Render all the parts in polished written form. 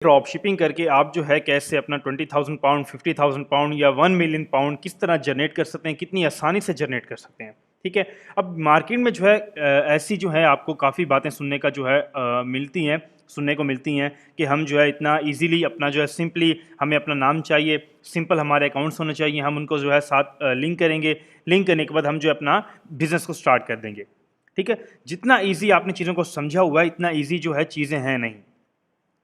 Drop shipping करके आप जो है कैसे अपना 20,000 पाउंड 50,000 पाउंड या 1 मिलियन पाउंड किस तरह जनरेट कर सकते हैं, कितनी आसानी से जनरेट कर सकते हैं। ठीक है, अब मार्केट में जो है ऐसी जो है आपको काफ़ी बातें सुनने का जो है मिलती हैं, सुनने को मिलती हैं कि हम जो है इतना इजीली अपना जो है सिंपली हमें अपना नाम चाहिए, सिंपल हमारे अकाउंट्स होने चाहिए, हम उनको जो है साथ लिंक करेंगे, लिंक करने के बाद हम जो है अपना बिजनेस को स्टार्ट कर देंगे। ठीक है, जितना ईजी आपने चीज़ों को समझा हुआ है इतना ईजी जो है चीज़ें हैं नहीं।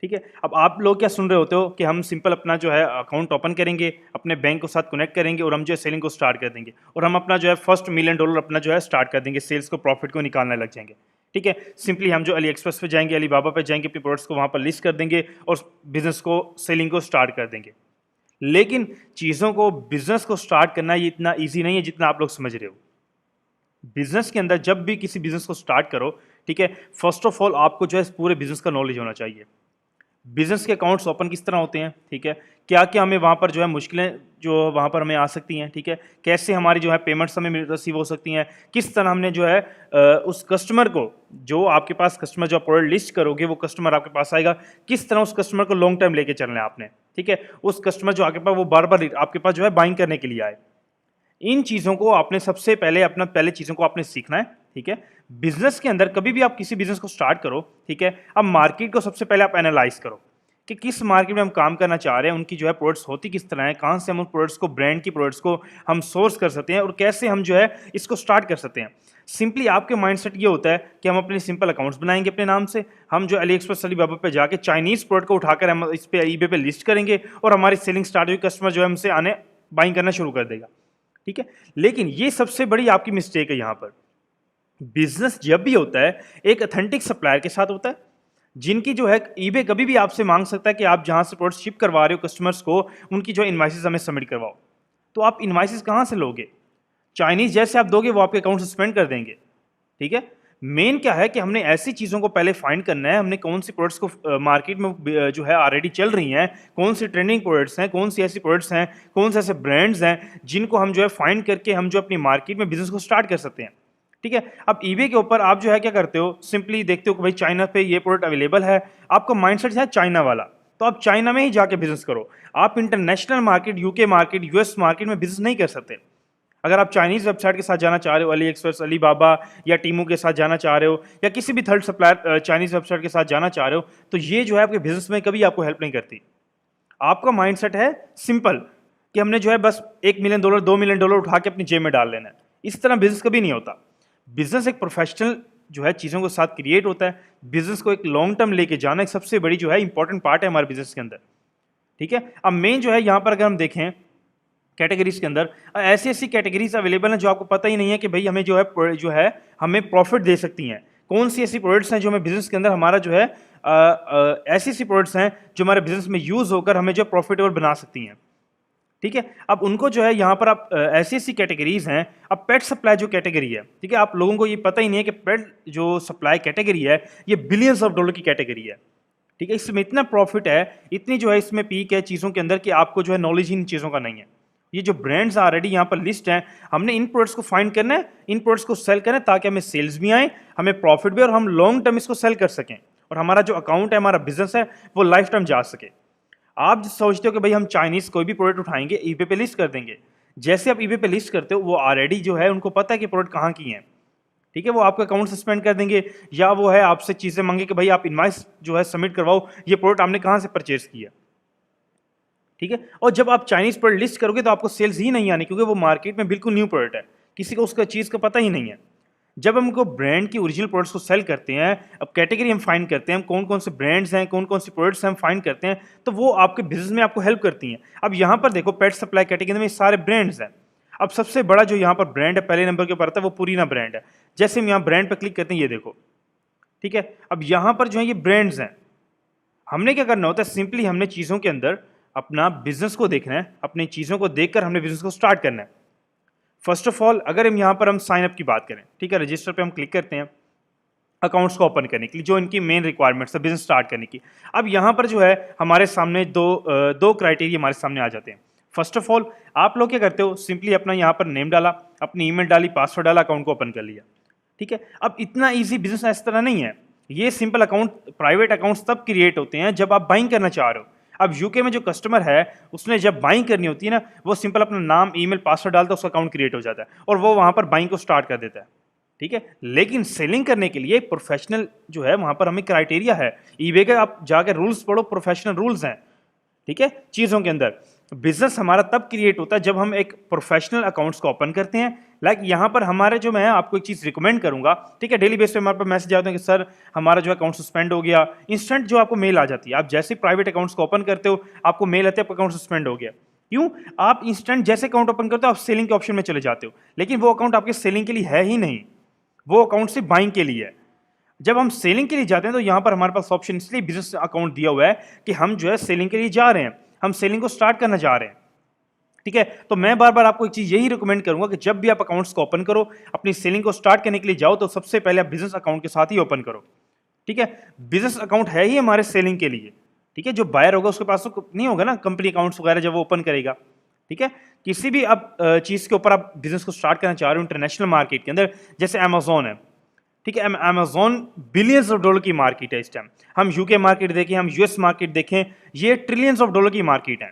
ठीक है, अब आप लोग क्या सुन रहे होते हो कि हम सिंपल अपना जो है अकाउंट ओपन करेंगे, अपने बैंक के साथ कनेक्ट करेंगे और हम जो है सेलिंग को स्टार्ट कर देंगे और हम अपना जो है फर्स्ट $1 मिलियन अपना जो है स्टार्ट कर देंगे, सेल्स को प्रॉफिट को निकालने लग जाएंगे। ठीक है, सिंपली हम जो अली एक्सप्रेस पे जाएंगे, अलीबाबा पे जाएंगे, अपने प्रोडक्ट्स को वहाँ पर लिस्ट कर देंगे और बिजनेस को सेलिंग को स्टार्ट कर देंगे। लेकिन चीज़ों को बिजनेस को स्टार्ट करना ये इतना ईजी नहीं है जितना आप लोग समझ रहे हो। बिजनेस के अंदर जब भी किसी बिजनेस को स्टार्ट करो, ठीक है, फर्स्ट ऑफ ऑल आपको जो है पूरे बिजनेस का नॉलेज होना चाहिए। बिजनेस के अकाउंट्स ओपन किस तरह होते हैं, ठीक है, क्या क्या हमें वहाँ पर जो है मुश्किलें जो वहाँ पर हमें आ सकती हैं, ठीक है, कैसे हमारी जो है पेमेंट्स हमें रिसीव हो सकती हैं, किस तरह हमने जो है उस कस्टमर को, जो आपके पास कस्टमर जो आप प्रोडक्ट लिस्ट करोगे वो कस्टमर आपके पास आएगा, किस तरह उस कस्टमर को लॉन्ग टर्म लेके चलना है आपने। ठीक है, उस कस्टमर जो आपके पास वो बार बार आपके पास जो है बाइंग करने के लिए आए। इन चीज़ों को आपने सबसे पहले अपना पहले चीज़ों को आपने सीखना है। ठीक है, बिजनेस के अंदर कभी भी आप किसी बिजनेस को स्टार्ट करो, ठीक है, अब मार्केट को सबसे पहले आप एनालाइज करो कि किस मार्केट में हम काम करना चाह रहे हैं, उनकी जो है प्रोडक्ट्स होती किस तरह है, कहाँ से हम उन प्रोडक्ट्स को, ब्रांड की प्रोडक्ट्स को हम सोर्स कर सकते हैं और कैसे हम जो है इसको स्टार्ट कर सकते हैं। सिंपली आपके माइंडसेट ये होता है कि हम अपने सिंपल अकाउंट्स बनाएंगे अपने नाम से, हम जो अली एक्सप्रेस अलीबाबा पे जाके चाइनीज़ प्रोडक्ट को उठाकर हम इस पे ईबे पे लिस्ट करेंगे और हमारी सेलिंग स्टार्ट हुई, कस्टमर जो है हमसे आने बाइंग करना शुरू कर देगा। ठीक है, लेकिन ये सबसे बड़ी आपकी मिस्टेक है। यहाँ पर बिजनेस जब भी होता है एक ऑथेंटिक सप्लायर के साथ होता है, जिनकी जो है ईबे कभी भी आपसे मांग सकता है कि आप जहां से प्रोडक्ट शिप करवा रहे हो कस्टमर्स को, उनकी जो इनवाइसेस हमें सबमिट करवाओ। तो आप इनवाइसेस कहां से लोगे? चाइनीज जैसे आप दोगे वो आपके अकाउंट सस्पेंड कर देंगे। ठीक है, मेन क्या है कि हमने ऐसी चीज़ों को पहले फाइंड करना है, हमने कौन सी प्रोडक्ट्स को मार्केट में जो है ऑलरेडी चल रही हैं, कौन सी ट्रेंडिंग प्रोडक्ट्स हैं, कौन सी ऐसी प्रोडक्ट्स हैं, कौन से ऐसे ब्रांड्स हैं जिनको हम जो है फाइंड करके हम जो अपनी मार्केट में बिजनेस को स्टार्ट कर सकते हैं। ठीक है, अब ईबे के ऊपर आप जो है क्या करते हो, सिंपली देखते हो कि भाई चाइना पे ये प्रोडक्ट अवेलेबल है, आपका माइंडसेट है चाइना वाला, तो आप चाइना में ही जाके बिजनेस करो। आप international market, UK market, US market में बिजनेस नहीं कर सकते। अगर आप चाइनीज़ वेबसाइट के साथ जाना चाह रहे हो, अली एक्सप्रेस, अलीबाबा या टीमू के साथ जाना चाह रहे हो, या किसी भी थर्ड सप्लायर चाइनीज़ वेबसाइट के साथ जाना चाह रहे हो, तो ये जो है आपके बिजनेस में कभी आपको हेल्प नहीं करती। आपका माइंडसेट है सिंपल कि हमने जो है बस $1 मिलियन, $2 मिलियन उठा के अपनी जेब में डाल लेना है। इस तरह बिजनेस कभी नहीं होता। बिजनेस एक प्रोफेशनल जो है चीज़ों के साथ क्रिएट होता है। बिजनेस को एक लॉन्ग टर्म लेके जाना एक सबसे बड़ी जो है इंपॉर्टेंट पार्ट है हमारे बिजनेस के अंदर। ठीक है, अब मेन जो है यहाँ पर अगर हम देखें कैटेगरीज के अंदर, ऐसी ऐसी कैटेगरीज अवेलेबल हैं जो आपको पता ही नहीं है कि भाई हमें जो है हमें प्रॉफिट दे सकती हैं। कौन सी ऐसी प्रोडक्ट्स हैं जो हमें बिजनेस के अंदर हमारा जो है ऐसी ऐसी प्रोडक्ट्स हैं जो हमारे बिजनेस में यूज होकर हमें जो प्रॉफिटेबल बना सकती हैं। ठीक है, अब उनको जो है यहाँ पर आप ऐसी ऐसी कैटेगरीज हैं। अब पेट सप्लाई जो कैटेगरी है, ठीक है, आप लोगों को ये पता ही नहीं है कि पेट जो सप्लाई कैटेगरी है ये बिलियंस ऑफ डॉलर की कैटेगरी है। ठीक है, इसमें इतना प्रॉफिट है, इतनी जो है इसमें पीक है चीज़ों के अंदर कि आपको जो है नॉलेज ही इन चीज़ों का नहीं है। ये जो ब्रांड्स ऑलरेडी यहाँ पर लिस्ट हैं, हमने इन प्रोडक्ट्स को फाइंड करना है, इन प्रोडक्ट्स को सेल करना है ताकि हमें सेल्स भी आए, हमें प्रॉफिट भी, और हम लॉन्ग टर्म इसको सेल कर सकें और हमारा जो अकाउंट है, हमारा बिजनेस है, वो लाइफ टाइम जा सके। आप जो सोचते हो कि भाई हम चाइनीज़ कोई भी प्रोडक्ट उठाएंगे, ईबे पे लिस्ट कर देंगे, जैसे आप ईबे पे लिस्ट करते हो वो ऑलरेडी जो है उनको पता है कि प्रोडक्ट कहाँ की हैं। ठीक है, वो आपका अकाउंट सस्पेंड कर देंगे, या वो है आपसे चीज़ें मांगे कि भाई आप इनवाइस जो है सबमिट करवाओ, ये प्रोडक्ट आपने कहाँ से परचेज किया। ठीक है, और जब आप चाइनीज प्रोडक्ट लिस्ट करोगे तो आपको सेल्स ही नहीं आनी, क्योंकि वो मार्केट में बिल्कुल न्यू प्रोडक्ट है, किसी को उसका चीज़ का पता ही नहीं है। जब हमको ब्रांड की ओरिजिनल प्रोडक्ट्स को सेल करते हैं, अब कैटेगरी हम फाइंड करते हैं, हम कौन कौन से ब्रांड्स हैं, कौन कौन सी प्रोडक्ट्स हैं हम फाइंड करते हैं, तो वो आपके बिजनेस में आपको हेल्प करती हैं। अब यहाँ पर देखो पेट सप्लाई कैटेगरी में सारे ब्रांड्स हैं। अब सबसे बड़ा जो यहाँ पर ब्रांड है पहले नंबर के ऊपर आता है वो पुरीना ब्रांड है। जैसे हम यहाँ ब्रांड पर क्लिक करते हैं, ये देखो, ठीक है, अब यहाँ पर जो है ये ब्रांड्स हैं। हमने क्या करना होता है, सिंपली हमने चीज़ों के अंदर अपना बिजनेस को देखना है, अपनी चीज़ों को देखकर हमने बिजनेस को स्टार्ट करना है। फर्स्ट ऑफ ऑल अगर हम यहाँ पर हम साइन अप की बात करें, ठीक है, रजिस्टर पे हम क्लिक करते हैं अकाउंट्स को ओपन करने के लिए, जो इनकी मेन रिक्वायरमेंट्स है बिजनेस स्टार्ट करने की। अब यहाँ पर जो है हमारे सामने दो क्राइटेरिया हमारे सामने आ जाते हैं। फर्स्ट ऑफ ऑल आप लोग क्या करते हो, सिंपली अपना यहाँ पर नेम डाला, अपनी ईमेल डाली, पासवर्ड डाला, अकाउंट को ओपन कर लिया। ठीक है, अब इतना ईजी बिजनेस इस तरह नहीं है। ये सिंपल अकाउंट, प्राइवेट अकाउंट्स तब क्रिएट होते हैं जब आप बाइंग करना चाह रहे हो। अब यूके में जो कस्टमर है उसने जब बाइंग करनी होती है ना, वो सिंपल अपना नाम, ईमेल, पासवर्ड डालता है, उसका अकाउंट क्रिएट हो जाता है और वो वहां पर बाइंग को स्टार्ट कर देता है। ठीक है, लेकिन सेलिंग करने के लिए प्रोफेशनल जो है वहां पर हमें क्राइटेरिया है। ईबे के आप जाकर रूल्स पढ़ो, प्रोफेशनल रूल्स हैं। ठीक है, चीजों के अंदर बिजनेस हमारा तब क्रिएट होता है जब हम एक प्रोफेशनल अकाउंट्स को ओपन करते हैं। लाइक यहाँ पर हमारे जो, मैं आपको एक चीज रिकमेंड करूंगा, ठीक है, डेली बेस पे हमारे पास मैसेज आते हैं कि सर हमारा जो अकाउंट सस्पेंड हो गया। इंस्टेंट जो आपको मेल आ जाती है, आप जैसे प्राइवेट अकाउंट्स को ओपन करते हो आपको मेल आती है आपका अकाउंट सस्पेंड हो गया। क्यों? आप इंस्टेंट जैसे अकाउंट ओपन करते हो आप सेलिंग के ऑप्शन में चले जाते हो, लेकिन वो अकाउंट आपके सेलिंग के लिए है ही नहीं, वो अकाउंट सिर्फ बाइंग के लिए है। जब हम सेलिंग के लिए जाते हैं तो यहां पर हमारे पास ऑप्शन इसलिए बिजनेस अकाउंट दिया हुआ है कि हम जो है सेलिंग के लिए जा रहे हैं, हम सेलिंग को स्टार्ट करना चाह रहे हैं। ठीक है, तो मैं बार बार आपको एक चीज यही रिकमेंड करूंगा कि जब भी आप अकाउंट्स को ओपन करो, अपनी सेलिंग को स्टार्ट करने के लिए जाओ तो सबसे पहले आप बिजनेस अकाउंट के साथ ही ओपन करो। ठीक है, बिजनेस अकाउंट है ही हमारे सेलिंग के लिए। ठीक है, जो बायर होगा उसके पास तो नहीं होगा ना कंपनी अकाउंट्स वगैरह जब वो ओपन करेगा। ठीक है, किसी भी आप चीज के ऊपर आप बिजनेस को स्टार्ट करना चाह रहे हो इंटरनेशनल मार्केट के अंदर, जैसे अमेजोन है। ठीक है, अमेजोन बिलियंस ऑफ डॉलर की मार्केट है इस टाइम। हम यूके मार्केट देखें, हम यूएस मार्केट देखें, ये ट्रिलियंस ऑफ डॉलर की मार्केट है।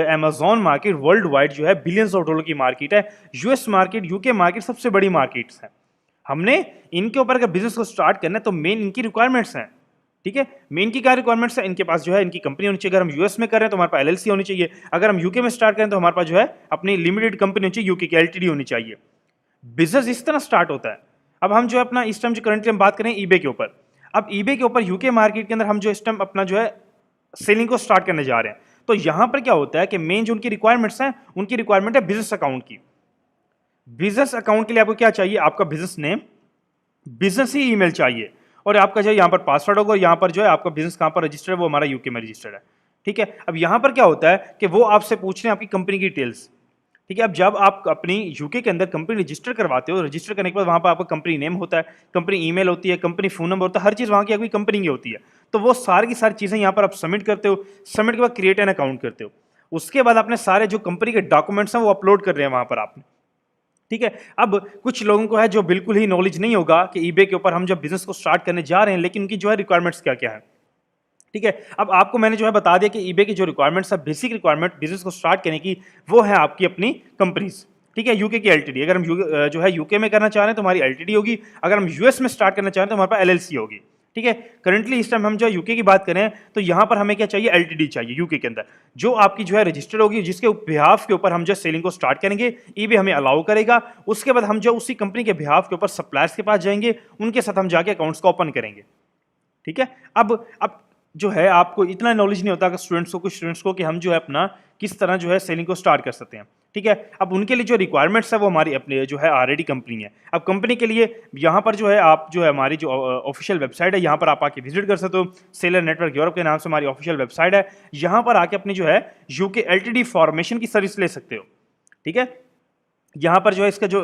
अमेजोन मार्केट वर्ल्ड वाइड जो है बिलियंस ऑफ डॉलर की मार्केट है। यूएस मार्केट, यूके मार्केट सबसे बड़ी मार्केट्स है। हमने इनके ऊपर अगर बिजनेस को स्टार्ट करना है तो मेन इनकी रिक्वायरमेंट्स हैं। ठीक है, मेन की क्या रिक्वायरमेंट्स है, इनके पास जो है इनकी कंपनी होनी चाहिए। अगर हम यूएस में कर रहे हैं तो हमारे पास एलएलसी होनी चाहिए। अगर हम यूके में स्टार्ट करें तो हमारे पास जो है अपनी लिमिटेड कंपनी होनी चाहिए, यूके की एलटीडी होनी चाहिए। बिजनेस इस तरह स्टार्ट होता है। अब हम जो है अपना इस टाइम जो करंटली हम बात करें ईबे के ऊपर, अब ईबे के ऊपर यूके मार्केट के अंदर हम जो इस टाइम अपना जो है सेलिंग को स्टार्ट करने जा रहे हैं, तो यहां पर क्या होता है कि मेन जो उनकी रिक्वायरमेंट्स हैं, उनकी रिक्वायरमेंट है बिजनेस अकाउंट की। बिजनेस अकाउंट के लिए आपको क्या चाहिए, आपका बिजनेस नेम, बिजनेस ही ईमेल चाहिए, और आपका जो है यहाँ पर पासवर्ड होगा, और यहाँ पर जो है आपका बिजनेस कहाँ पर रजिस्टर्ड है, वो हमारा यूके में रजिस्टर्ड है। ठीक है, अब यहाँ पर क्या होता है कि वो आपसे पूछ रहे हैं आपकी कंपनी की डिटेल्स। ठीक है, अब जब आप अपनी यूके के अंदर कंपनी रजिस्टर करवाते हो, रजिस्टर करने के बाद वहाँ पर आपका कंपनी नेम होता है, कंपनी ईमेल होती है, कंपनी फोन नंबर होता है, हर चीज़ वहाँ की आपकी कंपनी की होती है। तो वो सारी की सारी चीज़ें यहाँ पर आप सबमिट करते हो, सबमिट के बाद क्रिएट एन अकाउंट करते हो। उसके बाद अपने सारे जो कंपनी के डॉक्यूमेंट्स हैं वो अपलोड कर रहे हैं वहाँ पर आपने। ठीक है, अब कुछ लोगों को है जो बिल्कुल ही नॉलेज नहीं होगा कि ईबे के ऊपर हम जब बिजनेस को स्टार्ट करने जा रहे हैं, लेकिन उनकी जो है रिक्वायरमेंट्स क्या क्या है। ठीक है, अब आपको मैंने जो है बता दिया कि ईबे की जो रिक्वायरमेंट्स है, बेसिक रिक्वायरमेंट बिजनेस को स्टार्ट करने की, वो है आपकी अपनी कंपनीज। ठीक है, यूके की एलटीडी। अगर हम जो है यूके में करना चाह रहे हैं तो हमारी एलटीडी होगी। अगर हम यूएस में स्टार्ट करना चाह रहे हैं तो हमारे पास एलएलसी होगी। ठीक है, करंटली इस टाइम हम जो यूके की बात करें तो यहाँ पर हमें क्या चाहिए, एलटीडी चाहिए यूके के अंदर, जो आपकी जो है रजिस्टर्ड होगी, जिसके बिहाफ के ऊपर हम जो सेलिंग को स्टार्ट करेंगे, ईबे हमें अलाउ करेगा। उसके बाद हम जो उसी कंपनी के बिहाफ के ऊपर सप्लायर्स के पास जाएंगे, उनके साथ हम जाके अकाउंट्स को ओपन करेंगे। ठीक है, अब जो है आपको इतना नॉलेज नहीं होता कि कुछ स्टूडेंट्स को कि हम जो है अपना किस तरह जो है सेलिंग को स्टार्ट कर सकते हैं। ठीक है, अब उनके लिए जो रिक्वायरमेंट्स है वो हमारी अपने जो है ऑलरेडी कंपनी है। अब कंपनी के लिए यहाँ पर जो है आप जो है हमारी जो ऑफिशियल वेबसाइट है, यहाँ पर आप आके विजिट कर सकते हो। सेलर नेटवर्क यूरोप के नाम से हमारी ऑफिशियल वेबसाइट है। यहाँ पर आके अपनी जो है यूके एलटीडी फॉर्मेशन की सर्विस ले सकते हो। ठीक है, यहाँ पर जो है इसका जो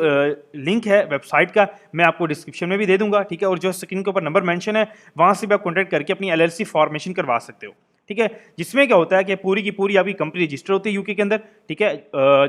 लिंक है वेबसाइट का मैं आपको डिस्क्रिप्शन में भी दे दूंगा। ठीक है, और जो स्क्रीन के ऊपर नंबर मेंशन है वहाँ से भी आप कॉन्टैक्ट करके अपनी एलएलसी फॉर्मेशन करवा सकते हो। ठीक है, जिसमें क्या होता है कि पूरी की पूरी आपकी कंपनी रजिस्टर होती है यूके के अंदर। ठीक है,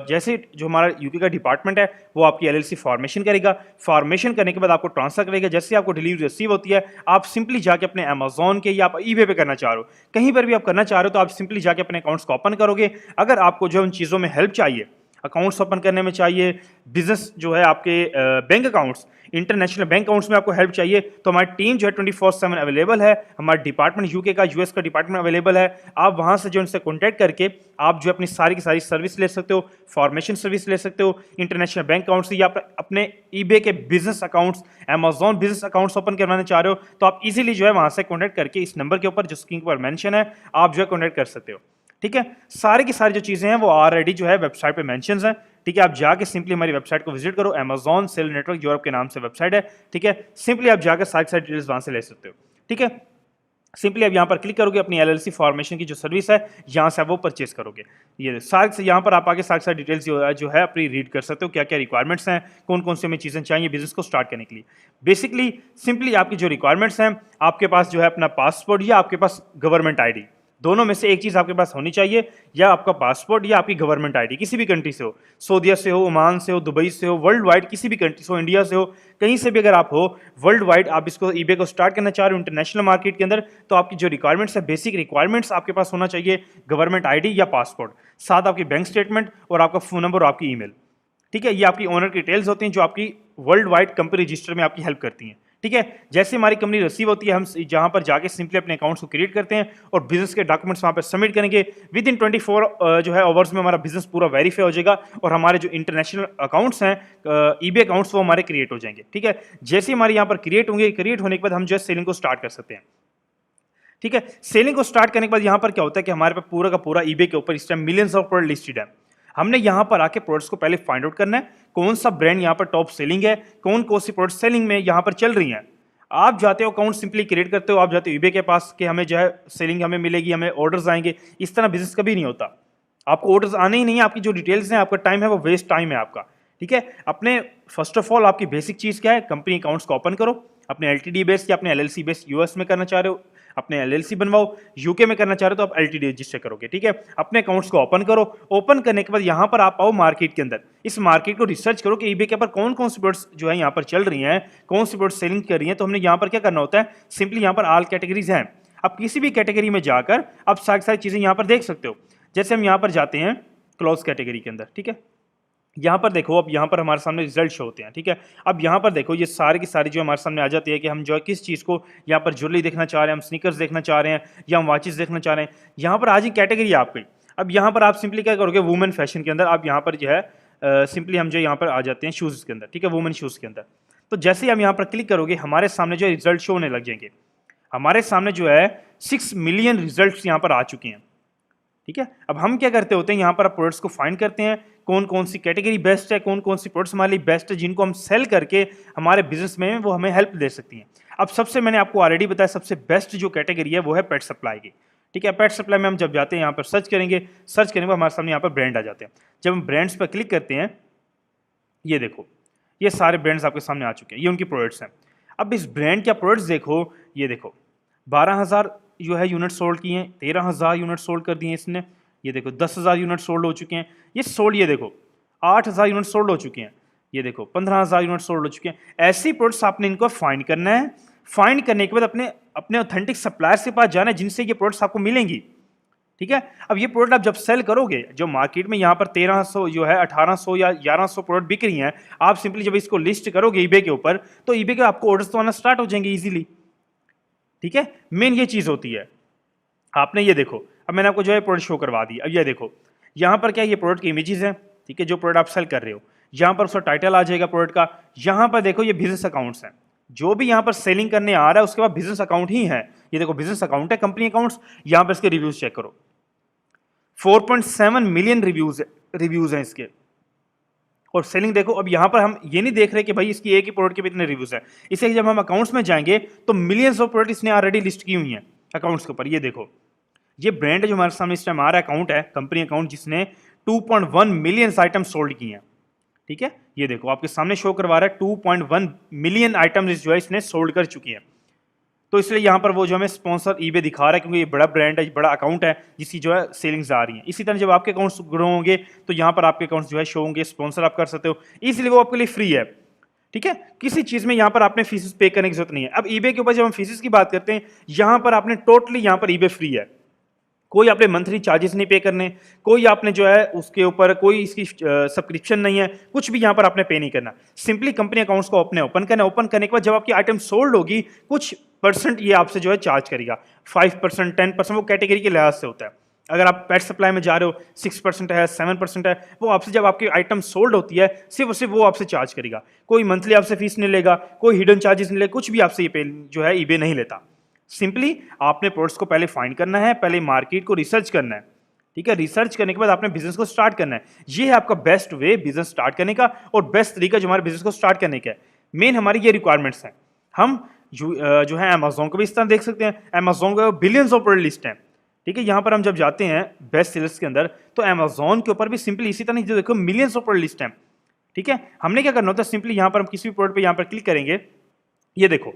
जैसे जो हमारा यूके का डिपार्टमेंट है वो आपकी एलएलसी फॉर्मेशन करेगा। फॉर्मेशन करने के बाद आपको ट्रांसफर करेगा। जैसे आपको डिलीवरी रिसीव होती है, आप सिंपली जाके अपने अमेजोन के या आप ईबे पे करना चाह रहे हो, कहीं पर भी आप करना चाह रहे हो, तो आप सिंपली जाके अपने अकाउंट्स को ओपन करोगे। अगर आपको जो उन चीज़ों में हेल्प चाहिए, अकाउंट्स ओपन करने में चाहिए, बिजनेस जो है आपके bank accounts, international bank accounts में आपको हेल्प चाहिए, तो हमारी टीम जो है 24/7 अवेलेबल है। हमारा डिपार्टमेंट यूके का, यूएस का डिपार्टमेंट अवेलेबल है। आप वहां से जो उनसे कॉन्टैक्ट करके आप जो अपनी सारी की सारी सर्विस ले सकते हो, फॉर्मेशन सर्विस ले सकते हो, इंटरनेशनल बैंक अकाउंट से, या अपने ईबे के business accounts, Amazon business accounts open करवाना चाह रहे हो, तो आप इजीली जो है वहां से कॉन्टैक्ट करके इस नंबर के ऊपर जो स्क्रीन पर मेंशन है आप जो है कॉन्टैक्ट कर सकते हो। ठीक है, सारी की सारी जो चीजें हैं वो ऑलरेडी जो है वेबसाइट पे मेंशन हैं। ठीक है, आप जाके सिंपली हमारी वेबसाइट को विजिट करो। अमेजॉन सेल नेटवर्क यूरोप के नाम से वेबसाइट है। ठीक है, सिंपली आप जाकर सारी सारी डिटेल्स वहां से ले सकते हो। ठीक है, सिंपली आप यहाँ पर क्लिक करोगे, अपनी एलएलसी फॉर्मेशन की जो सर्विस है यहाँ से आप वो परचेज करोगे। ये सारी से यहाँ पर आप आगे सारी सारी डिटेल्स जो है अपनी रीड कर सकते हो, क्या क्या रिक्वायरमेंट्स हैं, कौन कौन से हमें चीज़ें चाहिए बिजनेस को स्टार्ट करने के लिए। बेसिकली सिंपली आपकी जो रिक्वायरमेंट्स हैं, आपके पास जो है अपना पासपोर्ट या आपके पास गवर्नमेंट आईडी, दोनों में से एक चीज़ आपके पास होनी चाहिए, या आपका पासपोर्ट या आपकी गवर्नमेंट आईडी, किसी भी कंट्री से हो, सऊदीया से हो, ओमान से हो, दुबई से हो, वर्ल्ड वाइड किसी भी कंट्री से हो, इंडिया से हो, कहीं से भी अगर आप हो वर्ल्ड वाइड, आप इसको ईबे को स्टार्ट करना चाह रहे हो इंटरनेशनल मार्केट के अंदर, तो आपकी जो रिक्वायरमेंट्स है, बेसिक रिक्वायरमेंट्स आपके पास होना चाहिए गवर्नमेंट आईडी या पासपोर्ट, साथ आपकी बैंक स्टेटमेंट और आपका फ़ोन नंबर और आपकी ईमेल। ठीक है, ये आपकी ओनर की डिटेल्स होती हैं जो आपकी वर्ल्ड वाइड कंपनी रजिस्टर में आपकी हेल्प करती हैं। ठीक है, जैसे हमारी कंपनी रिसीव होती है, हम जहां पर जाके सिंपली अपने अकाउंट्स को क्रिएट करते हैं और बिजनेस के डॉक्यूमेंट्स वहां पर सबमिट करेंगे। विद इन 24 जो है आवर्स में हमारा बिजनेस पूरा वेरीफाई हो जाएगा और हमारे जो इंटरनेशनल अकाउंट्स हैं, ईबे अकाउंट्स, वो हमारे क्रिएट हो जाएंगे। ठीक है, जैसे हमारे यहाँ पर क्रिएट होंगे, क्रिएट होने के बाद हम जो है सेलिंग को स्टार्ट कर सकते हैं। ठीक है, सेलिंग को स्टार्ट करने के बाद यहाँ पर क्या होता है कि हमारे पास पूरा का पूरा ईबे के ऊपर इस time millions of product listed है। हमने यहाँ पर आके प्रोडक्ट्स को पहले फाइंड आउट करना है, कौन सा ब्रांड यहाँ पर टॉप सेलिंग है, कौन कौन सी प्रोडक्ट सेलिंग में यहाँ पर चल रही हैं। आप जाते हो अकाउंट सिंपली क्रिएट करते हो, आप जाते हो ईबे के पास कि हमें जो है सेलिंग हमें मिलेगी, हमें ऑर्डर्स आएंगे। इस तरह बिजनेस कभी नहीं होता, आपको ऑर्डर्स आने ही नहीं है, आपकी जो डिटेल्स हैं, आपका टाइम है, वो वेस्ट टाइम है आपका। ठीक है, अपने फर्स्ट ऑफ ऑल आपकी बेसिक चीज़ क्या है, कंपनी अकाउंट्स को ओपन करो, अपने एलटीडी बेस्ड या अपने एलएलसी बेस्ड यूएस में करना चाह रहे हो, अपने एलएलसी बनवाओ, यूके में करना चाह रहे हो तो आप एलटीडी रजिस्टर करोगे। ठीक है, अपने अकाउंट्स को ओपन करो, ओपन करने के बाद यहाँ पर आप आओ मार्केट के अंदर, इस मार्केट को रिसर्च करो कि ईबे के ऊपर कौन कौन सी प्रोडक्ट्स जो है यहाँ पर चल रही हैं, कौन सी प्रोडक्ट्स सेलिंग कर रही हैं। तो हमने यहाँ पर क्या करना होता है, सिंपली यहाँ पर ऑल कैटेगरीज हैं, आप किसी भी कैटेगरी में जाकर आप सारी चीज़ें यहाँ पर देख सकते हो। जैसे हम यहाँ पर जाते हैं क्लॉथ कैटेगरी के अंदर। ठीक है, यहाँ पर देखो, अब यहाँ पर हमारे सामने रिजल्ट शो होते हैं। ठीक है, अब यहाँ पर देखो ये सारी की सारी जो हमारे सामने आ जाती है कि हम जो है किस चीज़ को यहाँ पर ज्वेलरी देखना चाह रहे हैं, हम स्नीकर्स देखना चाह रहे हैं या हम वॉचेस देखना चाह रहे हैं। यहाँ पर आज ही कैटेगरी आपकी। अब यहाँ पर आप सिंपली क्या करोगे, वुमेन फैशन के अंदर आप यहाँ पर जो है सिंपली हम जो यहाँ पर आ जाते हैं शूज़ के अंदर। ठीक है, वुमेन शूज़ के अंदर। तो जैसे ही हम यहाँ पर क्लिक करोगे, हमारे सामने जो है रिजल्ट शो होने लग जाएंगे। हमारे सामने जो है 6 मिलियन रिजल्ट यहाँ पर आ चुके हैं। ठीक है, अब हम क्या करते होते हैं, यहाँ पर प्रोडक्ट्स को फाइंड करते हैं, कौन कौन सी कैटेगरी बेस्ट है, कौन कौन सी प्रोडक्ट्स हमारे लिए बेस्ट है, जिनको हम सेल करके हमारे बिजनेस में वो हमें हेल्प दे सकती हैं। अब सबसे मैंने आपको ऑलरेडी बताया, सबसे बेस्ट जो कैटेगरी है वो है पेट सप्लाई की। ठीक है, पेट सप्लाई में हम जब जाते हैं यहाँ पर सर्च करेंगे, सर्च करने पर हमारे सामने यहाँ पर ब्रांड आ जाते हैं। जब हम ब्रांड्स पर क्लिक करते हैं, ये देखो ये सारे ब्रांड्स आपके सामने आ चुके हैं, ये उनकी प्रोडक्ट्स हैं। अब इस ब्रांड के प्रोडक्ट्स देखो, ये देखो 12,000 जो है यूनिट सोल्ड किए हैं, 13,000 यूनिट सोल्ड कर दिए हैं इसने, ये देखो 10,000 यूनिट सोल्ड हो चुके हैं, ये सोल्ड, ये देखो 8,000 यूनिट सोल्ड हो चुके हैं, ये देखो 15,000 यूनिट सोल्ड हो चुके हैं। ऐसी प्रोडक्ट्स आपने इनको फाइंड करना है। फाइंड करने के बाद अपने ऑथेंटिक सप्लायर्स के पास जाना है जिनसे ये प्रोडक्ट्स आपको मिलेंगी। ठीक है, अब ये प्रोडक्ट आप जब सेल करोगे, जो मार्केट में यहाँ पर 1300 जो है 1800 या 1100 प्रोडक्ट बिक रही हैं, आप सिंपली जब इसको लिस्ट करोगे ईबे के ऊपर, तो ईबे के आपको ऑर्डर्स तो आना स्टार्ट हो जाएंगे इजीली। ठीक है, मेन ये चीज़ होती है। आपने ये देखो, अब मैंने आपको जो है प्रोडक्ट शो करवा दी। अब ये देखो यहाँ पर क्या, ये प्रोडक्ट की इमेजेस हैं। ठीक है, जो प्रोडक्ट आप सेल कर रहे हो, यहाँ पर उसका टाइटल आ जाएगा प्रोडक्ट का। यहाँ पर देखो ये बिजनेस अकाउंट्स हैं, जो भी यहाँ पर सेलिंग करने आ रहा है उसके बाद बिजनेस अकाउंट ही है। ये देखो बिजनेस अकाउंट है, कंपनी अकाउंट्स। यहाँ पर इसके रिव्यूज चेक करो, 4.7 मिलियन रिव्यूज हैं इसके। और सेलिंग देखो, अब यहाँ पर हम ये नहीं देख रहे कि भाई इसकी एक ही प्रोडक्ट के कितने रिव्यूज हैं। इसलिए जब हम अकाउंट्स में जाएंगे तो मिलियंस ऑफ प्रोडक्ट इसने ऑलरेडी लिस्ट की हुई हैं अकाउंट्स के ऊपर। ये देखो ये ब्रांड जो हमारे सामने इस टाइम आ रहा है, अकाउंट है, कंपनी अकाउंट, जिसने 2.1 मिलियन आइटम सोल्ड किए हैं। ठीक है, ये देखो आपके सामने शो करवा रहा है 2.1 मिलियन आइटम्स जो है इसने सोल्ड कर चुकी हैं। तो इसलिए यहाँ पर वो जो हमें स्पॉन्सर ईबे दिखा रहा है, क्योंकि ये बड़ा ब्रांड है, बड़ा अकाउंट है जिसकी जो है सेलिंग्स आ रही हैं। इसी तरह जब आपके अकाउंट्स ग्रो होंगे तो यहाँ पर आपके अकाउंट्स जो है शो होंगे, स्पॉन्सर आप कर सकते हो, इसलिए वो आपके लिए फ्री है। ठीक है, किसी चीज़ में यहाँ पर आपने फीसेस पे करने की जरूरत नहीं है। अब ईबे के ऊपर जब हम फीसेस की बात करते हैं, यहाँ पर आपने टोटली यहाँ पर ईबे फ्री है, कोई आपने मंथली चार्जेस नहीं पे करने, कोई आपने जो है उसके ऊपर कोई इसकी सब्सक्रिप्शन नहीं है, कुछ भी यहाँ पर आपने पे नहीं करना। सिंपली कंपनी अकाउंट्स को अपने ओपन करना, ओपन करने के बाद जब आपकी आइटम सोल्ड होगी, कुछ परसेंट ये आपसे जो है चार्ज करेगा, 5%, 10%, वो कैटेगरी के लिहाज से होता है। अगर आप पेट सप्लाई में जा रहे हो 6% है, 7% है, वो आपसे जब आपकी आइटम सोल्ड होती है सिर्फ वो आपसे चार्ज करेगा। कोई मंथली आपसे फीस नहीं लेगा, कोई हिडन चार्जेस नहीं लेगा, कुछ भी आपसे ये पे जो है ईबे नहीं लेता। सिंपली आपने प्रोडक्ट्स को पहले फाइंड करना है, पहले मार्केट को रिसर्च करना है। ठीक है, रिसर्च करने के बाद आपने बिजनेस को स्टार्ट करना है। ये है आपका बेस्ट वे बिजनेस स्टार्ट करने का और बेस्ट तरीका जो हमारे बिजनेस को स्टार्ट करने का है। मेन हमारी ये रिक्वायरमेंट्स हैं। हम जो है अमेजोन को भी इस तरह देख सकते हैं, अमेजोन का बिलियंस ऑफ प्रोडक्ट लिस्ट है। ठीक है, यहाँ पर हम जब जाते हैं बेस्ट सेलर्स के अंदर, तो अमेजोन के ऊपर भी सिंपली इसी तरह जो देखो मिलियंस ऑफ प्रोडक्ट लिस्ट है। ठीक है, हमने क्या करना होता है, सिंपली यहाँ पर हम किसी भी प्रोडक्ट पे यहाँ पर क्लिक करेंगे, ये देखो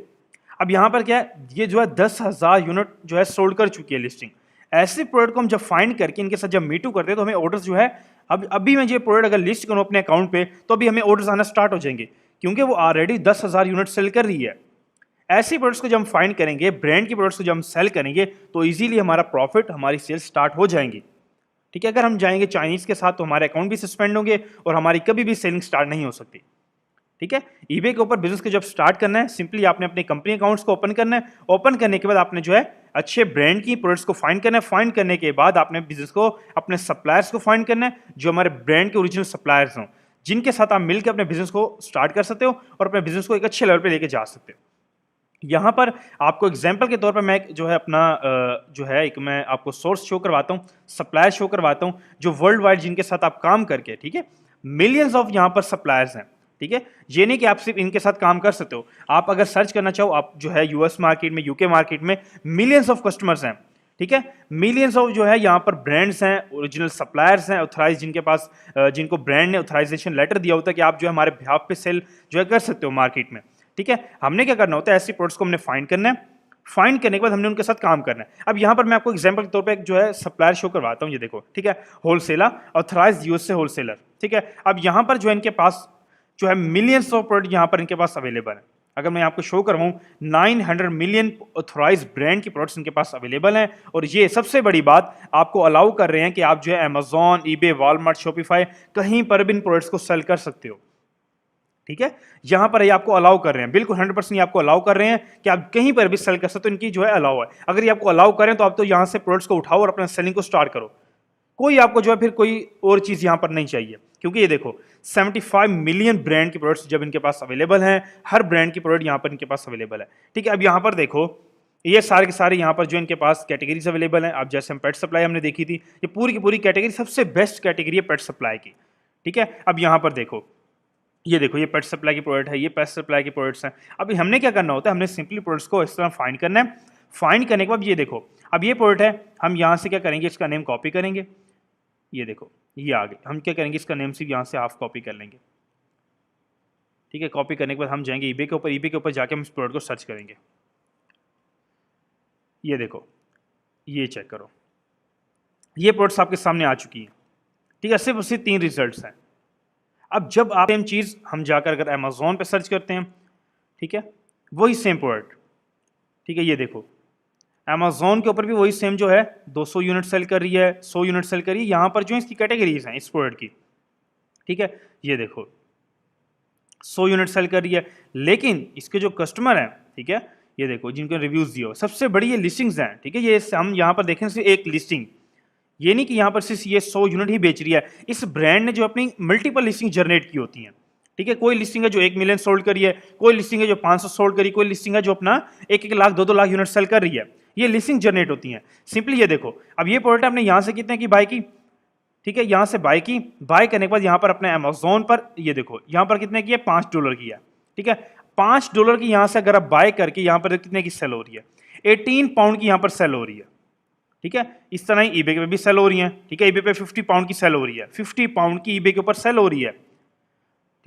अब यहाँ पर क्या है, ये जो है 10,000 यूनिट जो है सोल्ड कर चुकी है लिस्टिंग। ऐसे प्रोडक्ट को हम जब फाइंड करके इनके साथ जब मीटू करते हैं तो हमें ऑर्डर्स जो है, अब अभी मैं ये प्रोडक्ट अगर लिस्ट करूँ अपने अकाउंट पे तो अभी हमें ऑर्डर्स आना स्टार्ट हो जाएंगे, क्योंकि वो ऑलरेडी 10,000 यूनिट सेल कर रही है। ऐसी प्रोडक्ट्स को जब हम फाइंड करेंगे, ब्रांड की प्रोडक्ट्स को जब हम सेल करेंगे तो इजीली हमारा प्रॉफिट, हमारी सेल्स स्टार्ट हो जाएंगी। ठीक है, अगर हम जाएंगे चाइनीज के साथ तो हमारे अकाउंट भी सस्पेंड होंगे और हमारी कभी भी सेलिंग स्टार्ट नहीं हो सकती। ठीक है, ईबे के ऊपर बिजनेस को जब स्टार्ट करना है, सिंपली आपने अपने कंपनी अकाउंट्स को ओपन करना है। ओपन करने के बाद आपने जो है अच्छे ब्रांड की प्रोडक्ट्स को फाइंड करना है। फाइंड करने के बाद आपने बिजनेस को, अपने सप्लायर्स को फाइंड करना है, जो हमारे ब्रांड के ओरिजिनल सप्लायर्स हों, जिनके साथ आप मिलकर अपने बिजनेस को स्टार्ट कर सकते हो और अपने बिजनेस को एक अच्छे लेवल पर लेके जा सकते हो। यहाँ पर आपको एग्जाम्पल के तौर पर मैं जो है अपना जो है एक मैं आपको सोर्स शो करवाता हूँ, सप्लायर शो करवाता हूँ, जो वर्ल्ड वाइड जिनके साथ आप काम करके, ठीक है, मिलियंस ऑफ यहाँ पर सप्लायर्स हैं। ठीक है, ये नहीं कि आप सिर्फ इनके साथ काम कर सकते हो, आप अगर सर्च करना चाहो, आप जो है यूएस मार्केट में, यूके मार्केट में मिलियंस ऑफ कस्टमर्स हैं। ठीक है, मिलियंस ऑफ जो है यहाँ पर ब्रांड्स हैं, ओरिजिनल सप्लायर्स हैं, ऑथराइज, जिनके पास जिनको ब्रांड ने ऑथराइजेशन लेटर दिया होता है कि आप जो है हमारे बिहाफ पे सेल जो है कर सकते हो मार्केट में। ठीक है, हमने क्या करना होता है, ऐसी प्रोडक्ट्स को हमने फाइंड करना है। फाइंड करने के बाद हमने उनके साथ काम करना है। अब यहाँ पर मैं आपको एग्जांपल के तौर पे एक जो है सप्लायर शो करवाता हूँ, ये देखो। ठीक है, होलसेलर, ऑथराइज्ड यूएसए होलसेलर। ठीक है, अब यहाँ पर जो है इनके पास जो है मिलियंस ऑफ प्रोडक्ट यहाँ पर इनके पास अवेलेबल है। अगर मैं आपको शो करवाऊँ, 900 मिलियन ऑथराइज्ड ब्रांड की प्रोडक्ट्स इनके पास अवेलेबल हैं। और ये सबसे बड़ी बात, आपको अलाउ कर रहे हैं कि आप जो है अमेजॉन, ईबे, वॉलमार्ट, शॉपिफाई, कहीं पर भी इन प्रोडक्ट्स को सेल कर सकते हो। ठीक है, यहां पर ये आपको अलाउ कर रहे हैं, बिल्कुल 100% ये आपको अलाउ कर रहे हैं कि आप कहीं पर भी सेल कर सकते हो, इनकी जो है अलाउ है। अगर ये आपको अलाउ करें तो आप तो यहां से प्रोडक्ट्स को उठाओ और अपना सेलिंग को स्टार्ट करो। कोई आपको जो है फिर कोई और चीज यहां पर नहीं चाहिए, क्योंकि ये देखो 75 मिलियन ब्रांड की प्रोडक्ट्स जब इनके पास अवेलेबल हैं, हर ब्रांड की प्रोडक्ट यहां पर इनके पास अवेलेबल है। ठीक है, अब यहां पर देखो, ये सारे के सारे यहाँ पर जो इनके पास कैटेगरीज अवेलेबल हैं। अब जैसे हम पेट सप्लाई हमने देखी थी, ये पूरी की पूरी कैटेगरी सबसे बेस्ट कैटेगरी है पेट सप्लाई की। ठीक है, अब यहाँ पर देखो, ये देखो, ये पेट सप्लाई की प्रोडक्ट है, ये पेट सप्लाई की प्रोडक्ट्स हैं। अभी हमने क्या करना होता है, हमने सिंपली प्रोडक्ट्स को इस तरह फाइंड करना है। फाइंड करने के बाद ये देखो, अब ये प्रोडक्ट है, हम यहाँ से क्या करेंगे, इसका नेम कॉपी करेंगे। ये देखो, ये आ गई। हम क्या करेंगे, इसका नेम सिर्फ यहाँ से हाफ कॉपी कर लेंगे। ठीक है, कॉपी करने के बाद हम जाएंगे ईबे के ऊपर। ईबे के ऊपर जाके हम इस प्रोडक्ट को सर्च करेंगे। ये देखो, ये चेक करो, ये प्रोडक्ट्स आपके सामने आ चुकी हैं। ठीक है, सिर्फ उससे 3 रिजल्ट्स हैं। अब जब आप सेम चीज़ हम जाकर अगर अमेजोन पे सर्च करते हैं, ठीक है, वही सेम प्रोडक्ट, ठीक है, ये देखो, अमेजोन के ऊपर भी वही सेम जो है 200 यूनिट सेल कर रही है, 100 यूनिट सेल कर रही है। यहाँ पर जो है इसकी कैटेगरीज हैं इस प्रोडक्ट की। ठीक है, ये देखो 100 यूनिट सेल कर रही है, लेकिन इसके जो कस्टमर हैं, ठीक है, ये देखो, जिनको रिव्यूज दिए हो, सबसे बड़ी ये लिस्टिंग्स हैं। ठीक है, ये हम यहाँ पर देखें सिर्फ एक लिस्टिंग, ये नहीं कि यहाँ पर सिर्फ ये 100 यूनिट ही बेच रही है। इस ब्रांड ने जो अपनी मल्टीपल लिस्टिंग जनरेट की होती हैं। ठीक है, कोई लिस्टिंग है जो 1 मिलियन सोल्ड करी है, कोई लिस्टिंग है जो 500 सोल्ड करी, कोई लिस्टिंग है जो अपना 1-1 लाख 2-2 लाख यूनिट सेल कर रही है। ये लिस्टिंग जनरेट होती हैं। सिंपली ये देखो, अब ये प्रोडक्ट आपने यहाँ से कितने की बाय की, ठीक है, यहाँ से बाय की। बाय करने के बाद यहाँ पर अपने अमेजोन पर ये देखो, यहाँ पर कितने की है, $5 की है। ठीक है, $5 की यहाँ से अगर आप बाय करके यहाँ पर कितने की सेल हो रही है, 18 पाउंड की यहाँ पर सेल हो रही है। ठीक है, इस तरह ही ईबे पे भी सेल हो रही है। ठीक है, ईबे पे 50 पाउंड की सेल हो रही है, 50 पाउंड की ईबे के ऊपर सेल हो रही है।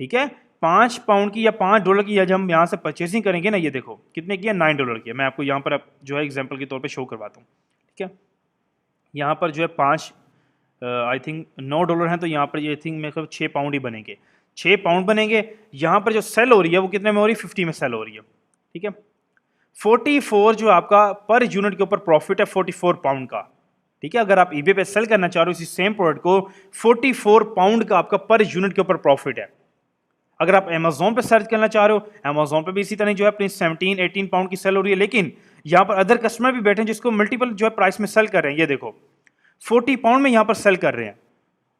ठीक है, 5 पाउंड की या $5 की जब हम यहाँ से परचेसिंग करेंगे ना, ये देखो कितने की है, $9 की है। मैं आपको यहाँ पर जो है एग्जांपल के तौर पे शो करवाता हूँ। ठीक है, यहाँ पर जो है 5 आई थिंक $9 हैं, तो यहाँ पर ये थिंक मेरे को 6 पाउंड ही बनेंगे, 6 पाउंड बनेंगे। यहाँ पर जो सेल हो रही है वो कितने में हो रही है, 50 में सेल हो रही है। ठीक है, 44 जो आपका पर यूनिट के ऊपर प्रॉफिट है, 44 पाउंड का। ठीक है, अगर आप ईबे पे सेल करना चाह रहे हो इसी सेम प्रोडक्ट को, 44 पाउंड का आपका पर यूनिट के ऊपर प्रॉफिट है। अगर आप अमेजोन पे सर्च करना चाह रहे हो, अमेजोन पे भी इसी तरह जो है अपनी 17-18 पाउंड की सेल हो रही है। लेकिन यहाँ पर अदर कस्टमर भी बैठे हैं जिसको मल्टीपल जो है प्राइस में सेल कर रहे हैं। ये देखो 40 पाउंड में यहाँ पर सेल कर रहे हैं।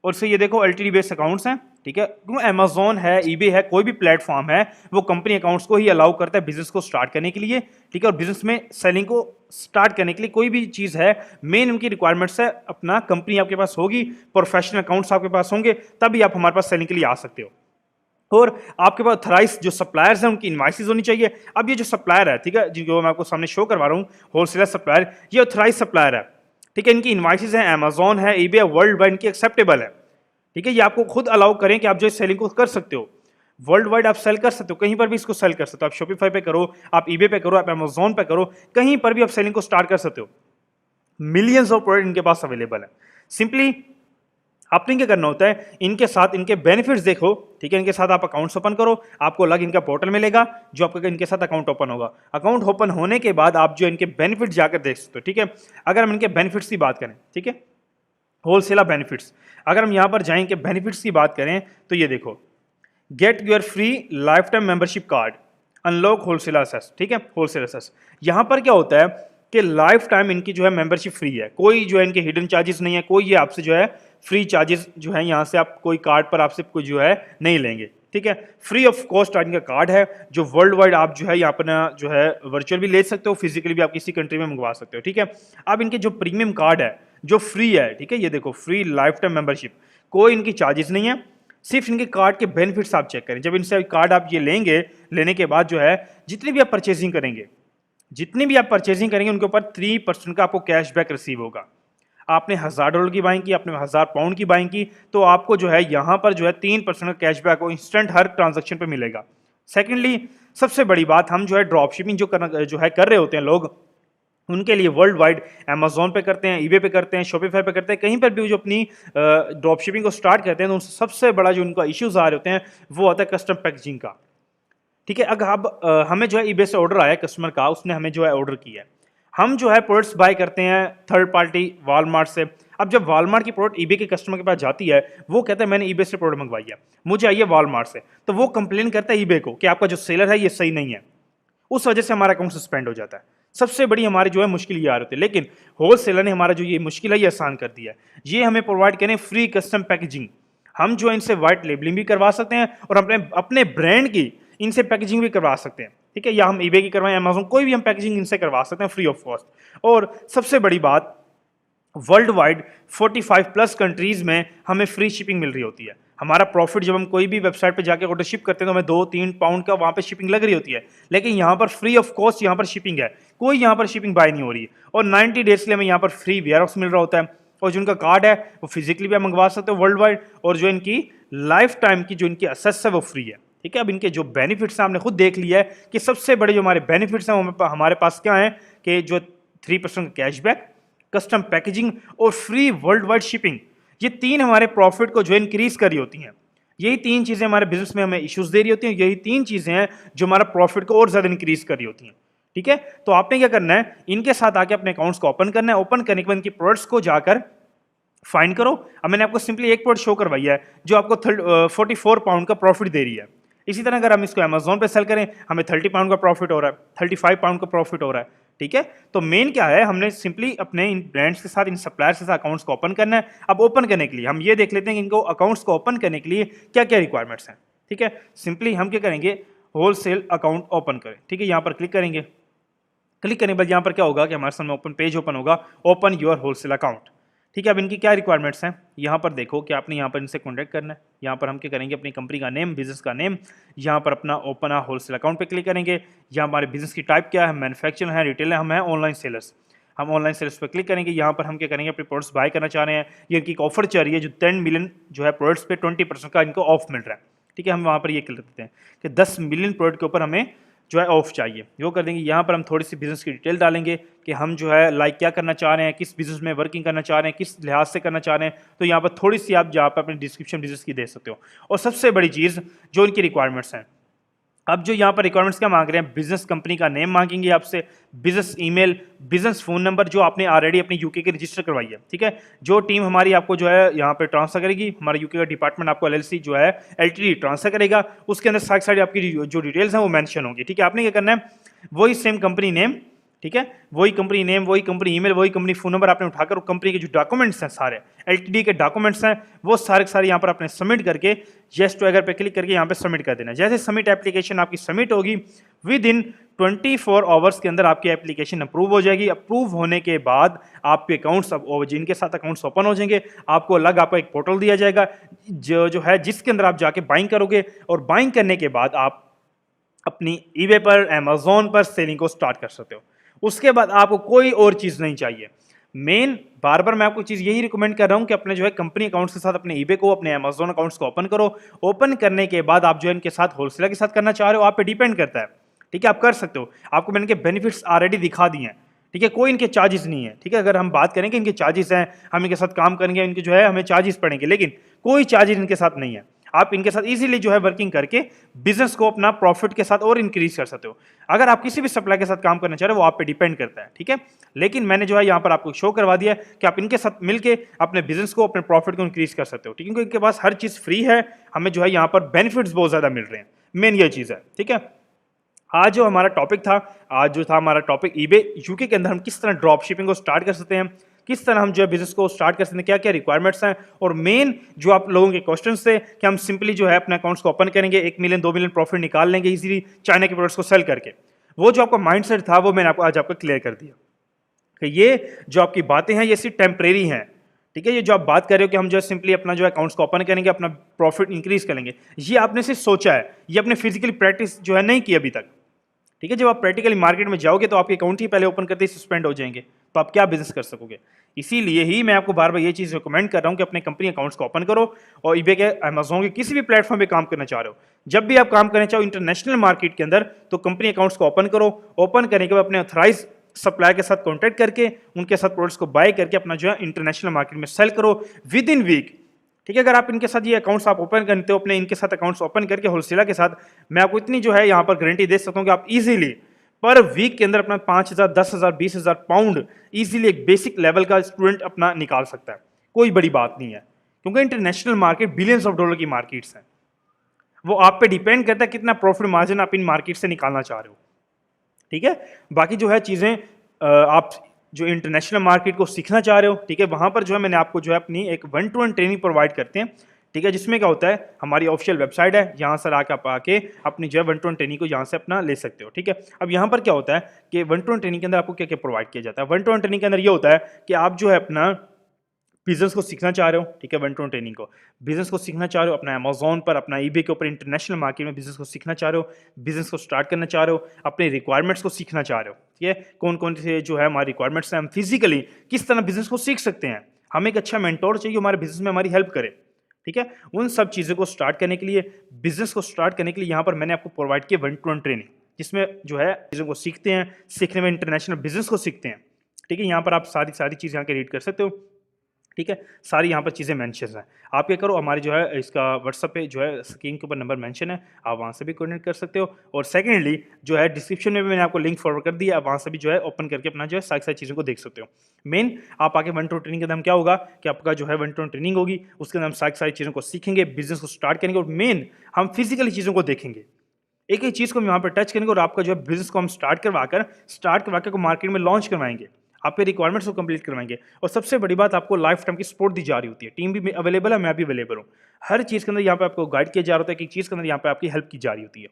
और से ये देखो एलटीडी बेस्ड अकाउंट्स हैं। ठीक है, क्योंकि अमेजोन है, ईबे है, कोई भी प्लेटफॉर्म है, वो कंपनी अकाउंट्स को ही अलाउ करता है बिजनेस को स्टार्ट करने के लिए। ठीक है, और बिजनेस में सेलिंग को स्टार्ट करने के लिए कोई भी चीज़ है, मेन उनकी रिक्वायरमेंट्स है अपना कंपनी आपके पास होगी, प्रोफेशनल अकाउंट्स आपके पास होंगे, तभी आप हमारे पास सेलिंग के लिए आ सकते हो। और आपके पास ऑथराइज जो सप्लायर्स हैं उनकी इनवाइसेस होनी चाहिए। अब ये जो सप्लायर है, ठीक है, जिनको मैं आपको सामने शो करवा रहा हूँ, होलसेलर सप्लायर, ये ऑथराइज सप्लायर है। ठीक है, इनकी इनवाइसेस हैं, अमेजोन है, ईबे, वर्ल्ड वाइड, इनकी एक्सेप्टेबल है। ठीक है, ये आपको खुद अलाउ करें कि आप जो सेलिंग को कर सकते हो, वर्ल्ड वाइड आप सेल कर सकते हो, कहीं पर भी इसको सेल कर सकते हो। आप शॉपिफाई पे करो, आप ईबे पे करो, आप अमेजोन पे करो, कहीं पर भी आप सेलिंग को स्टार्ट कर सकते हो। मिलियंस ऑफ प्रोडक्ट इनके पास अवेलेबल है। सिंपली आपने क्या करना होता है, इनके साथ इनके बेनिफिट्स देखो, ठीक है, इनके साथ आप अकाउंट्स ओपन करो, आपको अलग इनका पोर्टल मिलेगा जो आपका इनके साथ अकाउंट ओपन होगा। अकाउंट ओपन होने के बाद आप जो इनके बेनिफिट्स जाकर देख सकते हो, ठीक है। अगर हम इनके बेनिफिट्स की बात करें, ठीक है, होलसेलर बेनिफिट्स, अगर हम यहाँ पर जाएंगे बेनिफिट्स की बात करें तो ये देखो, get your free life time membership card, unlock wholesaler assess, ठीक है, होलसेलर असेस। यहाँ पर क्या होता है कि लाइफ टाइम इनकी जो है मेंबरशिप फ्री है, कोई जो है इनके हिडन चार्जेस नहीं है, कोई ये आपसे जो है फ्री चार्जेस जो है यहाँ से आप कोई कार्ड पर आपसे कोई जो है नहीं लेंगे, ठीक है। फ्री ऑफ कॉस्ट इनका कार्ड है जो वर्ल्ड वाइड आप जो है यहाँ पर जो है वर्चुअल भी ले सकते हो, फिजिकली भी आप किसी कंट्री में मंगवा सकते हो, ठीक है। अब इनके जो प्रीमियम कार्ड है जो फ्री है, ठीक है, ये देखो फ्री लाइफ टाइम मेंबरशिप, कोई इनकी चार्जेस नहीं है, सिर्फ इनके कार्ड के बेनिफिट्स आप चेक करें। जब इनसे कार्ड आप ये लेंगे, लेने के बाद जो है जितनी भी आप परचेजिंग करेंगे, जितनी भी आप परचेजिंग करेंगे उनके ऊपर 3% का आपको कैशबैक रिसीव होगा। आपने $1000 की बाइंग की, आपने 1000 पाउंड की बाइंग की, तो आपको जो है यहाँ पर जो है 3% का कैशबैक को इंस्टेंट हर ट्रांजैक्शन पे मिलेगा। सेकेंडली, सबसे बड़ी बात, हम जो है ड्रॉप शिपिंग जो है कर रहे होते हैं लोग, उनके लिए वर्ल्ड वाइड अमेजोन पे करते हैं, ईबे पे करते हैं, शॉपिफाई पे करते हैं, कहीं पर भी जो अपनी ड्रॉप शिपिंग को स्टार्ट करते हैं तो उनसे सबसे बड़ा जो उनका इश्यूज आ रहे होते हैं वो होता है कस्टम पैकेजिंग का, ठीक है। अगर अब हमें जो है ईबे से ऑर्डर आया कस्टमर का, उसने हमें जो है ऑर्डर किया है, हम जो है प्रोडक्ट्स बाय करते हैं थर्ड पार्टी वॉलमार्ट से। अब जब वॉलमार्ट की प्रोडक्ट ईबे के कस्टमर के पास जाती है, वो कहता है मैंने ईबे से प्रोडक्ट मंगवाई है, मुझे आइए वॉलमार्ट से, तो वो कंप्लेन करता है ईबे को कि आपका जो सेलर है ये सही नहीं है, उस वजह से हमारा अकाउंट सस्पेंड हो जाता है। सबसे बड़ी हमारी जो है मुश्किल ये आ रही थी, लेकिन होलसेलर ने हमारा जो ये मुश्किल है ये आसान कर दिया है। ये हमें प्रोवाइड करें फ्री कस्टम पैकेजिंग, हम जो है इनसे वाइट लेबलिंग भी करवा सकते हैं और अपने अपने ब्रांड की इनसे पैकेजिंग भी करवा सकते हैं, ठीक है, या हम ईबे की करवाएं, अमेज़न, कोई भी हम पैकेजिंग इनसे करवा सकते हैं फ्री ऑफ कॉस्ट। और सबसे बड़ी बात, वर्ल्ड वाइड 45+ कंट्रीज में हमें फ्री शिपिंग मिल रही होती है। हमारा प्रॉफिट जब हम कोई भी वेबसाइट पे जाके ऑर्डर शिप करते हैं तो हमें 2-3 पाउंड का वहाँ पे शिपिंग लग रही होती है, लेकिन यहाँ पर फ्री ऑफ कॉस्ट यहाँ पर शिपिंग है, कोई यहाँ पर शिपिंग बाय नहीं हो रही है। और 90 डेज के लिए हमें यहाँ पर फ्री वेयर हाउस मिल रहा होता है, और जो उनका कार्ड है वो फिजिकली भी आप मंगवा सकते हो वर्ल्ड वाइड, और जो इनकी लाइफ टाइम की जो इनकी असेस है वो फ्री है, ठीक है। अब इनके जो बेनिफिट्स हैं आपने खुद देख लिया है कि सबसे बड़े जो हमारे बेनिफिट्स हैं वो हमारे पास क्या है कि जो 3% कैशबैक, कस्टम पैकेजिंग और फ्री वर्ल्ड वाइड शिपिंग, ये तीन हमारे प्रॉफिट को जो इंक्रीज कर रही होती हैं। यही तीन चीजें हमारे बिजनेस में हमें इश्यूज दे रही होती हैं, यही तीन चीजें हैं जो हमारा प्रॉफिट को और ज्यादा इंक्रीज कर रही होती हैं, ठीक है। तो आपने क्या करना है, इनके साथ आके अपने अकाउंट्स को ओपन करना है, ओपन करने के बाद इनकी प्रोडक्ट्स को जाकर फाइंड करो। अब मैंने आपको सिंपली एक प्रोडक्ट शो करवाई है जो आपको 44 पाउंड का प्रॉफिट दे रही है। इसी तरह अगर हम इसको अमेजोन पे सेल करें, हमें 30 पाउंड का प्रॉफिट हो रहा है, 35 पाउंड का प्रॉफिट हो रहा है, ठीक है। तो मेन क्या है, हमने सिंपली अपने इन ब्रांड्स के साथ, इन सप्लायर्स के साथ अकाउंट्स को ओपन करना है। अब ओपन करने के लिए हम ये देख लेते हैं कि इनको अकाउंट्स को ओपन करने के लिए क्या क्या रिक्वायरमेंट्स हैं, ठीक है। सिंपली हम क्या करेंगे, होलसेल अकाउंट ओपन करें, ठीक है, यहाँ पर क्लिक करेंगे। क्लिक करने के बाद यहाँ पर क्या होगा कि हमारे सामने ओपन पेज ओपन होगा, ओपन योर होलसेल अकाउंट, ठीक है। अब इनकी क्या रिक्वायरमेंट्स हैं, यहाँ पर देखो कि आपने यहाँ पर इनसे कॉन्टैक्ट करना है। यहाँ पर हम क्या करेंगे, अपनी कंपनी का नेम, बिजनेस का नेम, यहाँ पर अपना ओपन आ होलसेल अकाउंट पे क्लिक करेंगे। यहाँ हमारे बिजनेस की टाइप क्या है, मैन्युफैक्चर है, रिटेल है, हम है ऑनलाइन सेलर्स, हम ऑनलाइन सेल्स पर क्लिक करेंगे। यहाँ पर हम क्या करेंगे, अपने प्रोडक्ट्स बाय करना चाह रहे हैं, ये इनकी एक ऑफर चल रही है जो 10 मिलियन जो है प्रोडक्ट्स पे 20% का इनको ऑफ मिल रहा है, ठीक है। हम वहाँ पर ये क्लिक करते हैं कि 10 मिलियन प्रोडक्ट के ऊपर हमें जो है ऑफ चाहिए, वो कर देंगे। यहाँ पर हम थोड़ी सी बिजनेस की डिटेल डालेंगे कि हम जो है लाइक क्या करना चाह रहे हैं, किस बिजनेस में वर्किंग करना चाह रहे हैं, किस लिहाज से करना चाह रहे हैं। तो यहाँ पर थोड़ी सी आप जहाँ पर अपनी डिस्क्रिप्शन बिजनेस की दे सकते हो। और सबसे बड़ी चीज़ जो इनकी रिक्वायरमेंट्स हैं, अब जो यहाँ पर रिक्वायरमेंट्स क्या मांग रहे हैं, बिजनेस कंपनी का नेम मांगेंगे आपसे, business email, business phone number जो आपने ऑलरेडी अपनी यूके के रजिस्टर करवाई है, ठीक है। जो टीम हमारी आपको जो है यहाँ पे ट्रांसफर करेगी, हमारा यूके का डिपार्टमेंट आपको एलएलसी जो है एलटीडी ट्रांसफर करेगा, उसके अंदर साइड साइड आपकी जो डिटेल्स हैं वो मेंशन होंगी, ठीक है। आपने क्या करना है, वही सेम कंपनी नेम, ठीक है, वही कंपनी नेम, वही कंपनी ईमेल, वही कंपनी फोन नंबर आपने उठाकर कंपनी के जो डॉक्यूमेंट्स हैं, सारे एलटीडी के डॉक्यूमेंट्स हैं, वो सारे के सारे यहाँ पर आपने सबमिट करके येस टू एगर पे क्लिक करके यहाँ पे सबमिट कर देना। जैसे सबमिट एप्लीकेशन आपकी सबमिट होगी, विद इन 24 आवर्स के अंदर आपकी एप्लीकेशन अप्रूव हो जाएगी। अप्रूव होने के बाद आपके अकाउंट्स, अब जिनके साथ अकाउंट्स ओपन हो जाएंगे, आपको अलग आपको एक पोर्टल दिया जाएगा जो है जिसके अंदर आप जाके बाइंग करोगे, और बाइंग करने के बाद आप अपनी ईबे पर, अमेजोन पर सेलिंग को स्टार्ट कर सकते हो। उसके बाद आपको कोई और चीज़ नहीं चाहिए। मेन बार बार मैं आपको चीज़ यही रिकमेंड कर रहा हूं कि अपने जो है कंपनी अकाउंट्स के साथ अपने ईबे को, अपने अमेजोन अकाउंट्स को ओपन करो। ओपन करने के बाद आप जो है इनके साथ होलसेलर के साथ करना चाह रहे हो, आप पे डिपेंड करता है, ठीक है। आप कर सकते हो, आपको मैंने इनके बेनिफिट्स ऑलरेडी दिखा दिए हैं, ठीक है, कोई इनके चार्जेस नहीं है। ठीक है, अगर हम बात करें कि इनके चार्जेस हैं, हम इनके साथ काम करेंगे, इनके जो है हमें चार्जेस पड़ेंगे, लेकिन कोई चार्जेस इनके साथ नहीं है। आप इनके साथ इजीली जो है वर्किंग करके बिजनेस को अपना प्रॉफिट के साथ और इंक्रीज कर सकते हो। अगर आप किसी भी सप्लाई के साथ काम करना चाह रहे हो वो आप पे डिपेंड करता है। ठीक है, लेकिन मैंने जो है यहाँ पर आपको शो करवा दिया कि आप इनके साथ मिलके अपने बिजनेस को, अपने प्रॉफिट को इंक्रीज कर सकते हो। ठीक है, क्योंकि इनके पास हर चीज फ्री है, हमें जो है यहाँ पर बेनिफिट्स बहुत ज्यादा मिल रहे हैं, मेन ये चीज है। ठीक है, आज जो हमारा टॉपिक था, आज जो था हमारा टॉपिक ईबे यूके के अंदर हम किस तरह ड्रॉप शिपिंग को स्टार्ट कर सकते हैं, किस तरह हम जो है बिजनेस को स्टार्ट कर सकते हैं, क्या क्या रिक्वायरमेंट्स हैं, और मेन जो आप लोगों के क्वेश्चंस थे कि हम सिंपली जो है अपने अकाउंट्स को ओपन करेंगे, 1 मिलियन 2 मिलियन प्रॉफिट निकाल लेंगे इजीली चाइना के प्रोडक्ट्स को सेल करके। वो जो आपका माइंडसेट था वो मैंने आपको आज आपको क्लियर कर दिया कि ये जो आपकी बातें हैं ये सिर्फ टेम्परेरी हैं। ठीक है, ये जो आप बात कर रहे हो कि हम जो है सिंपली अपना जो है अकाउंट्स को ओपन करेंगे, अपना प्रॉफिट इंक्रीज करेंगे, ये आपने सिर्फ सोचा है, ये अपने फिजिकली प्रैक्टिस जो है नहीं की अभी तक। ठीक है, जब आप प्रैक्टिकली मार्केट में जाओगे तो आपके अकाउंट ही पहले ओपन करते ही सस्पेंड हो जाएंगे, तो आप क्या बिजनेस कर सकोगे। इसीलिए ही मैं आपको बार बार ये चीज़ रिकमेंड कर रहा हूं कि अपने कंपनी अकाउंट्स को ओपन करो, और ईबे के, अमेज़न के किसी भी प्लेटफॉर्म पे काम करना चाह रहे हो, जब भी आप काम करना चाहो इंटरनेशनल मार्केट के अंदर, तो कंपनी अकाउंट्स को ओपन करो। ओपन करने के बाद अपने ऑथराइज सप्लायर के साथ कॉन्टैक्ट करके उनके साथ प्रोडक्ट्स को बाय करके अपना जो है इंटरनेशनल मार्केट में सेल करो विद इन वीक। ठीक है, अगर आप इनके साथ ये अकाउंट्स आप ओपन करते हो, अपने इनके साथ अकाउंट्स ओपन करके होलसेलर के साथ, मैं आपको इतनी जो है यहाँ पर गारंटी दे सकता हूँ कि आप इजीली पर वीक के अंदर अपना 5,000, 10,000, 20,000 पाउंड इजीली एक बेसिक लेवल का स्टूडेंट अपना निकाल सकता है। कोई बड़ी बात नहीं है, क्योंकि international market billions of dollar की मार्केट्स हैं। वो आप पे डिपेंड करता है कितना प्रॉफिट मार्जिन आप इन मार्केट से निकालना चाह रहे हो। ठीक है, बाकी जो है चीज़ें आप जो इंटरनेशनल मार्केट को सीखना चाह रहे हो, ठीक है, वहाँ पर जो है मैंने आपको जो है अपनी एक 1-to-1 ट्रेनिंग प्रोवाइड करते हैं। ठीक है, जिसमें क्या होता है, हमारी ऑफिशियल वेबसाइट है, यहाँ से आके आप आके अपनी जो है 1-to-1 ट्रेनिंग को यहाँ से अपना ले सकते हो। ठीक है, अब यहाँ पर क्या होता है कि 1-to-1 ट्रेनिंग के अंदर आपको क्या क्या प्रोवाइड किया जाता है। 1-to-1 ट्रेनिंग के अंदर ये होता है कि आप जो है अपना बिजनेस को सीखना चाह रहे हो, ठीक है, 1-to-1 ट्रेनिंग को, बिजनेस को सीखना चाह रहे हो, अपना अमेज़न पर, अपना ईबे के ऊपर इंटरनेशनल मार्केट में बिजनेस को सीखना चाह रहे हो, बिजनेस को स्टार्ट करना चाह रहे हो, अपने रिक्वायरमेंट्स को सीखना चाह रहे हो। ठीक है, कौन कौन से जो है हमारी रिक्वायरमेंट्स हैं, हम फिजिकली किस तरह बिजनेस को सीख सकते हैं, हमें एक अच्छा मेंटोर चाहिए हमारे बिजनेस में हमारी हेल्प करे। ठीक है, उन सब चीज़ों को स्टार्ट करने के लिए, बिजनेस को स्टार्ट करने के लिए यहाँ पर मैंने आपको प्रोवाइड किया 1-to-1 ट्रेनिंग, जिसमें जो है चीज़ों को सीखते हैं, सीखने में इंटरनेशनल बिजनेस को सीखते हैं। ठीक है, यहाँ पर आप सारी सारी चीज़ें यहाँ के रीड कर सकते हो। ठीक है, सारी यहाँ पर चीज़ें मेंशन हैं। आप क्या करो, हमारे जो है इसका व्हाट्सएप पे जो है स्क्रीन के ऊपर नंबर मेंशन है, आप वहाँ से भी कॉन्टेक्ट कर सकते हो। और सेकेंडली जो है डिस्क्रिप्शन में भी मैंने आपको लिंक फॉरवर्ड कर दिया, आप वहाँ से भी जो है ओपन करके अपना जो है सारी सारी चीज़ों को देख सकते हो। मेन आप आके 1-to-1 ट्रेनिंग के अंदर क्या होगा कि आपका जो है 1-to-1 ट्रेनिंग होगी, उसके अंदर हम सारी सारी चीज़ों को सीखेंगे, बिजनेस को स्टार्ट करेंगे, और मेन हम फिजिकली चीज़ों को देखेंगे, एक एक चीज़ को हम यहाँ पर टच करेंगे, और आपका जो है बिजनेस को हम स्टार्ट करवा कर मार्केट में लॉन्च करवाएंगे, आपके रिक्वायरमेंट्स को कंप्लीट करवाएंगे। और सबसे बड़ी बात, आपको लाइफ टाइम की सपोर्ट दी जा रही होती है, टीम भी अवेलेबल है, मैं भी अवेलेबल हूँ, हर चीज़ के अंदर यहाँ पे आपको गाइड किया जा रहा होता है, कि चीज़ के अंदर यहाँ पे आपकी हेल्प की जा रही होती है।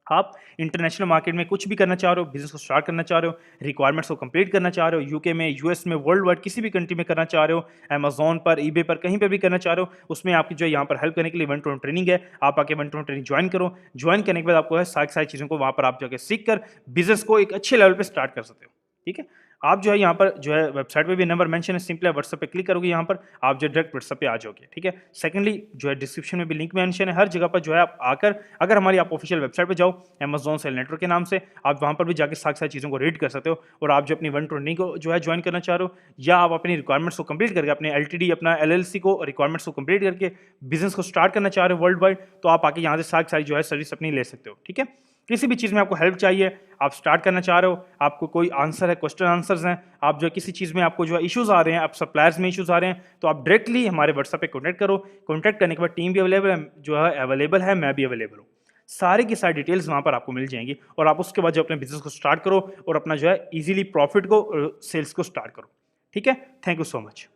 आप इंटरनेशनल मार्केट में कुछ भी करना चाह रहे हो, बिजनेस को स्टार्ट करना चाह रहे हो, रिक्वायरमेंट्स को कंप्लीट करना चाह रहे हो, यूके में, यूएस में, वर्ल्ड वाइड किसी भी कंट्री में करना चाह रहे हो, अमेज़न पर, ईबे पर, कहीं पे भी करना चाह रहे हो, उसमें आपकी जो है यहाँ पर हेल्प करने के लिए 1-to-1 ट्रेनिंग है। आप आके 1-to-1 ट्रेनिंग ज्वाइन करो, ज्वाइन करने के बाद आपको है सारी सारी चीज़ों को वहाँ पर आप जाकर सीख कर बिजनेस को एक अच्छे लेवल पर स्टार्ट कर सकते हो। ठीक है, आप जो है यहाँ पर जो है वेबसाइट पे भी नंबर मेंशन है, सिंपली व्हाट्सएप पे क्लिक करोगे, यहाँ पर आप जो डायरेक्ट व्हाट्सएप पे आ जाओगे। ठीक है, सेकंडली जो है डिस्क्रिप्शन में भी लिंक मेंशन है, हर जगह पर जो है आप आकर, अगर हमारी आप ऑफिशियल वेबसाइट पे जाओ अमेज़न सेल नेटवर्क के नाम से, आप वहाँ पर भी जाकर सारी सारी चीज़ों को रीड कर सकते हो। और आप जो अपनी 1-to-1 ट्रेनिंग को जो है ज्वाइन करना चाह रहे हो, या आप अपनी रिक्वायरमेंट्स को कंप्लीट करके, अपने एलटीडी, अपना एलएलसी को, रिक्वायरमेंट्स को कंप्लीट करके बिजनेस को स्टार्ट करना चाह रहे हो वर्ल्ड वाइड, तो आप आके यहाँ से सारी सारी जो है सर्विस अपनी ले सकते हो। ठीक है, किसी भी चीज़ में आपको हेल्प चाहिए, आप स्टार्ट करना चाह रहे हो, आपको कोई आंसर है, क्वेश्चन आंसर्स हैं, आप जो किसी चीज़ में आपको जो है इश्यूज़ आ रहे हैं, आप सप्लायर्स में इश्यूज़ आ रहे हैं, तो आप डायरेक्टली हमारे व्हाट्सएप पे कॉन्टैक्ट करो। कॉन्टैक्ट करने के बाद टीम भी अवेलेबल है, मैं भी अवेलेबल हूँ। सारी की सारी डिटेल्स वहाँ पर आपको मिल जाएंगी, और आप उसके बाद जो अपने बिजनेस को स्टार्ट करो, और अपना जो है ईजिली प्रॉफिट को, सेल्स को स्टार्ट करो। ठीक है, थैंक यू सो मच।